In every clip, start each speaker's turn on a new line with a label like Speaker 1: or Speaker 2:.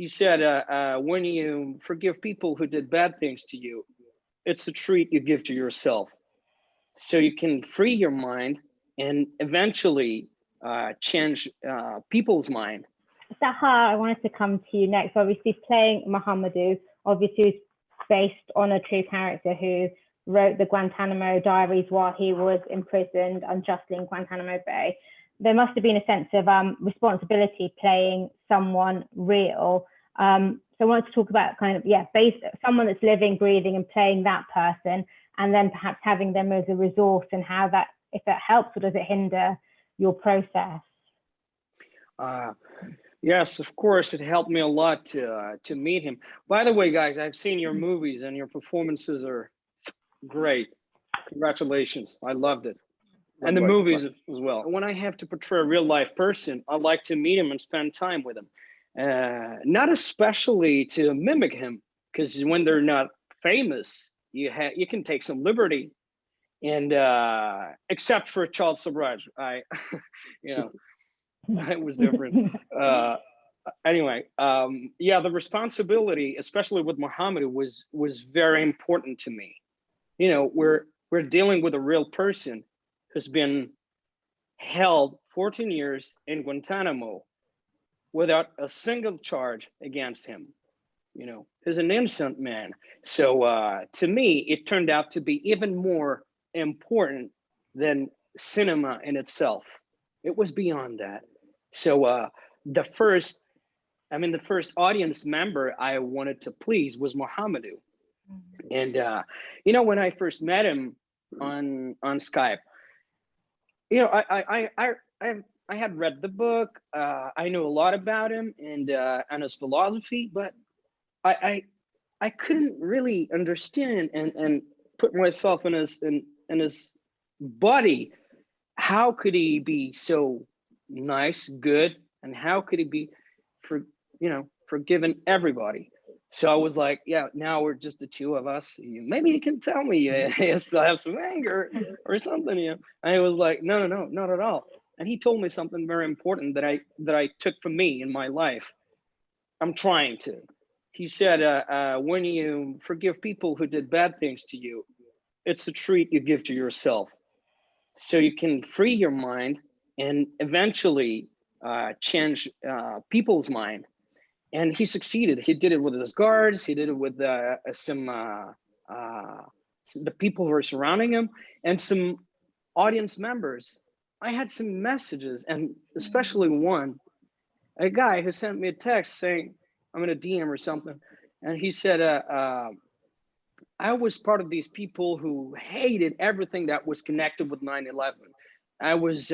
Speaker 1: He said, when you forgive people who did bad things to you, it's a treat you give to yourself. So you can free your mind and eventually change people's mind.
Speaker 2: Tahar, I wanted to come to you next. Obviously, playing Mohamedou, obviously based on a true character who wrote the Guantanamo Diaries while he was imprisoned unjustly in Guantanamo Bay. There must have been a sense of responsibility playing someone real. So I wanted to talk about kind of, someone that's living, breathing and playing that person, and then perhaps having them as a resource, and how that, if that helps or does it hinder your process?
Speaker 1: Yes, of course, it helped me a lot to meet him. By the way, guys, I've seen your movies and your performances are great. Congratulations. I loved it. And the movies as well. When I have to portray a real life person, I like to meet him and spend time with him. Not especially to mimic him, because when they're not famous, you can take some liberty. And except for Charles Sabraj, it was different. Anyway, the responsibility, especially with Mohammed, was very important to me. We're dealing with a real person who's been held 14 years in Guantanamo without a single charge against him. He's an innocent man. So to me, it turned out to be even more important than cinema in itself. It was beyond that. So the first audience member I wanted to please was Mohamedou. And when I first met him on Skype, I had read the book. I knew a lot about him and his philosophy, but I couldn't really understand and put myself in his body. How could he be so nice, good, and how could he be forgiving everybody? So I was like, now we're just the two of us. Maybe you can tell me you still have some anger or something. And I was like, no, not at all. And he told me something very important that I took from me in my life. I'm trying to. He said, when you forgive people who did bad things to you, it's a treat you give to yourself. So you can free your mind and eventually change people's mind. And he succeeded. He did it with his guards. He did it with the people who were surrounding him and some audience members. I had some messages, and especially a guy who sent me a text saying, I'm in a DM or something. And he said, I was part of these people who hated everything that was connected with 9/11. I was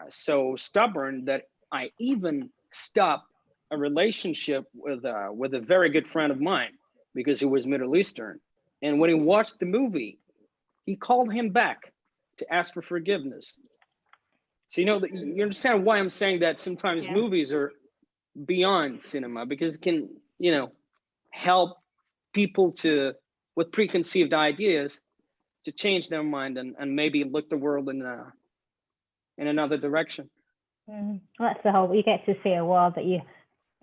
Speaker 1: so stubborn that I even stopped a relationship with a very good friend of mine because he was Middle Eastern. And when he watched the movie, he called him back to ask for forgiveness. So you understand why I'm saying that sometimes movies are beyond cinema, because it can help people with preconceived ideas to change their mind and maybe look the world in another direction.
Speaker 2: Well, that's the whole. You get to see a world that you,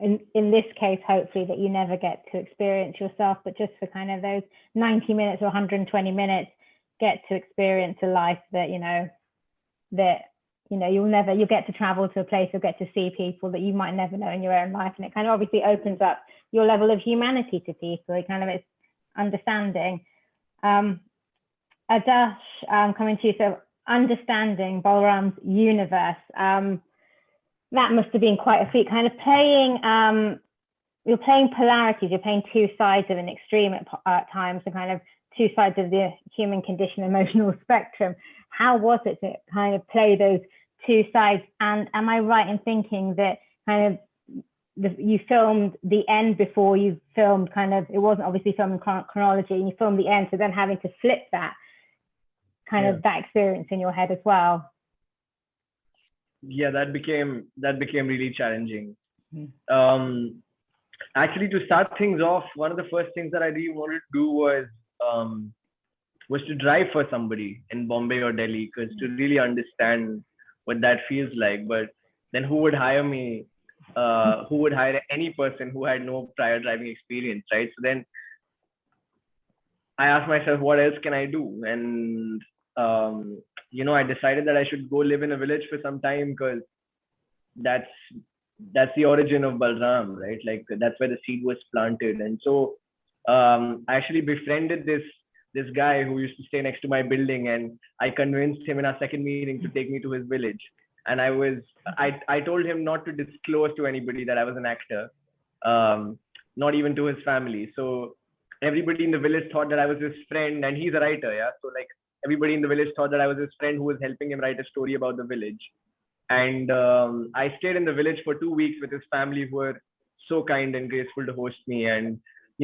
Speaker 2: in this case, hopefully that you never get to experience yourself, but just for kind of those 90 minutes or 120 minutes, get to experience a life that you'll get to travel to a place, you'll get to see people that you might never know in your own life, and it kind of obviously opens up your level of humanity to people. It kind of is understanding. Adarsh, coming to you, so understanding Balram's universe. That must have been quite a feat, kind of playing, you're playing polarities, you're playing two sides of an extreme at times, and kind of two sides of the human condition, emotional spectrum. How was it to kind of play those two sides? And am I right in thinking that kind of you filmed the end before you filmed it wasn't obviously filmed in chronology, and you filmed the end, so then having to flip that that experience in your head as well?
Speaker 3: Yeah, that became really challenging. Actually, to start things off, one of the first things that I really wanted to do was to drive for somebody in Bombay or Delhi, because to really understand what that feels like. But then who would hire me who would hire any person who had no prior driving experience, right? So then I asked myself, what else can I do? And I decided that I should go live in a village for some time, because that's that's the origin of Balram, right? Like that's where the seed was planted. And so I actually befriended this guy who used to stay next to my building, and I convinced him in our second meeting to take me to his village. And I told him not to disclose to anybody that I was an actor, not even to his family. So everybody in the village thought that I was his friend, and he's a writer, yeah. So like everybody in the village thought that I was his friend who was helping him write a story about the village. And I stayed in the village for 2 weeks with his family, who were so kind and graceful to host me. And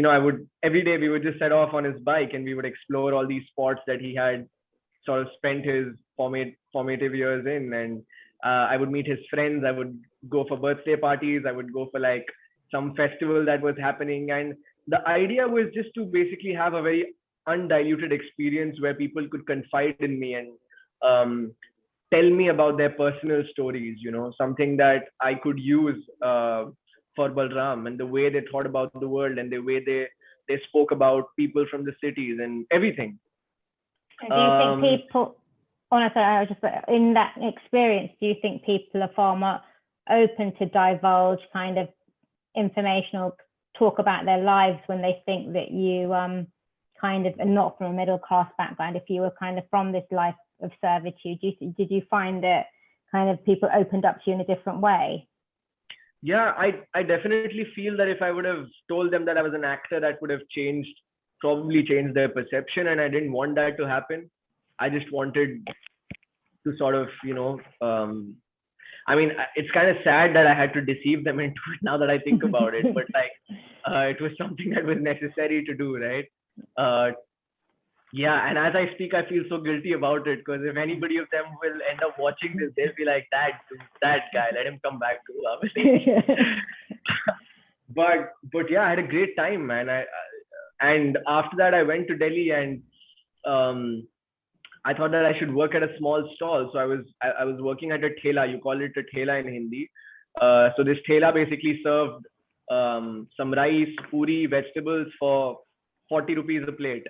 Speaker 3: I would every day we would just set off on his bike, and we would explore all these spots that he had sort of spent his formative years in. And I would meet his friends. I would go for birthday parties. I would go for like some festival that was happening. And the idea was just to basically have a very undiluted experience where people could confide in me and tell me about their personal stories, something that I could use for Balram, and the way they thought about the world, and the way they spoke about people from the cities and everything.
Speaker 2: Do you think people, honestly, I was just in that experience, do you think people are far more open to divulge kind of informational talk about their lives when they think that you kind of are not from a middle class background? If you were kind of from this life of servitude, did you find that kind of people opened up to you in a different way?
Speaker 3: Yeah, I definitely feel that if I would have told them that I was an actor, that would have probably changed their perception, and I didn't want that to happen. I just wanted to sort of, I mean, it's kind of sad that I had to deceive them into it now that I think about it, but like, it was something that was necessary to do, right? Yeah, and as I speak, I feel so guilty about it, because if anybody of them will end up watching this, they'll be like, that guy, let him come back to obviously. But yeah, I had a great time, man. And after that, I went to Delhi, and I thought that I should work at a small stall. So I was working at a thela. You call it a thela in Hindi. So this thela basically served some rice, puri, vegetables for 40 rupees a plate.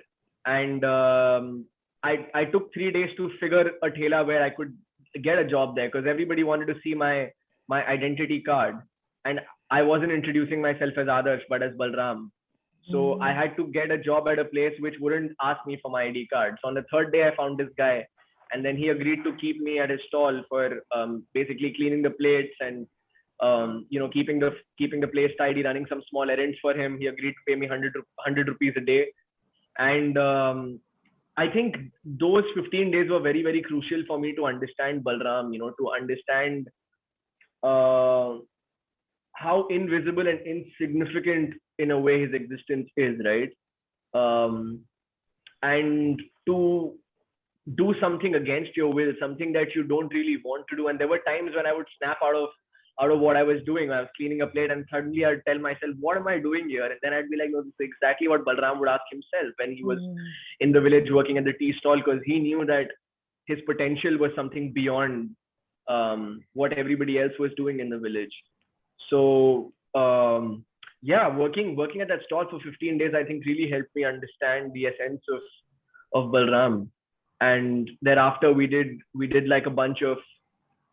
Speaker 3: And I took 3 days to figure a thela where I could get a job there, because everybody wanted to see my identity card, and I wasn't introducing myself as Adarsh but as Balram. So I had to get a job at a place which wouldn't ask me for my ID card. So on the third day, I found this guy, and then he agreed to keep me at his stall for basically cleaning the plates and keeping the place tidy, running some small errands for him. He agreed to pay me 100 rupees a day. And I think those 15 days were very, very crucial for me to understand Balram, to understand how invisible and insignificant in a way his existence is, right? And to do something against your will, something that you don't really want to do. And there were times when I would snap out of what I was doing. I was cleaning a plate, and suddenly I'd tell myself, what am I doing here? And then I'd be like, no, this is exactly what Balram would ask himself when he was in the village working at the tea stall, because he knew that his potential was something beyond what everybody else was doing in the village. So yeah, working at that stall for 15 days, I think really helped me understand the essence of Balram. And thereafter we did like a bunch of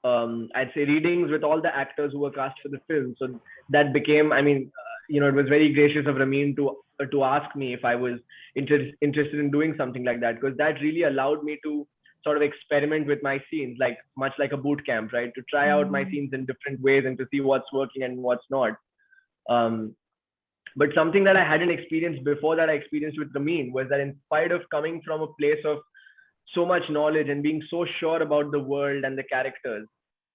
Speaker 3: I'd say readings with all the actors who were cast for the film. So that became, I mean, it was very gracious of Ramin to ask me if I was interested in doing something like that, because that really allowed me to sort of experiment with my scenes, like much like a boot camp, right? To try out my scenes in different ways and to see what's working and what's not. But something that I hadn't experienced before, that I experienced with Ramin, was that in spite of coming from a place of so much knowledge and being so sure about the world and the characters,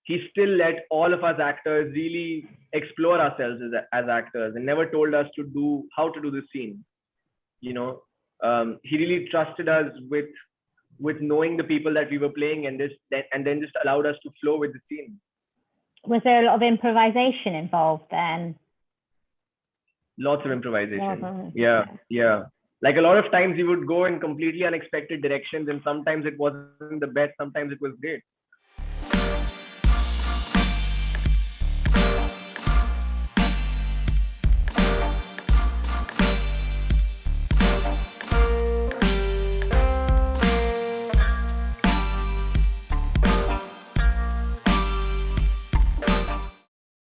Speaker 3: he still let all of us actors really explore ourselves as actors, and never told us how to do the scene. He really trusted us with knowing the people that we were playing, and then just allowed us to flow with the scene.
Speaker 2: Was there a lot of improvisation involved then?
Speaker 3: Lots of improvisation. Yeah. Like a lot of times you would go in completely unexpected directions, and sometimes it wasn't the best, sometimes it was great.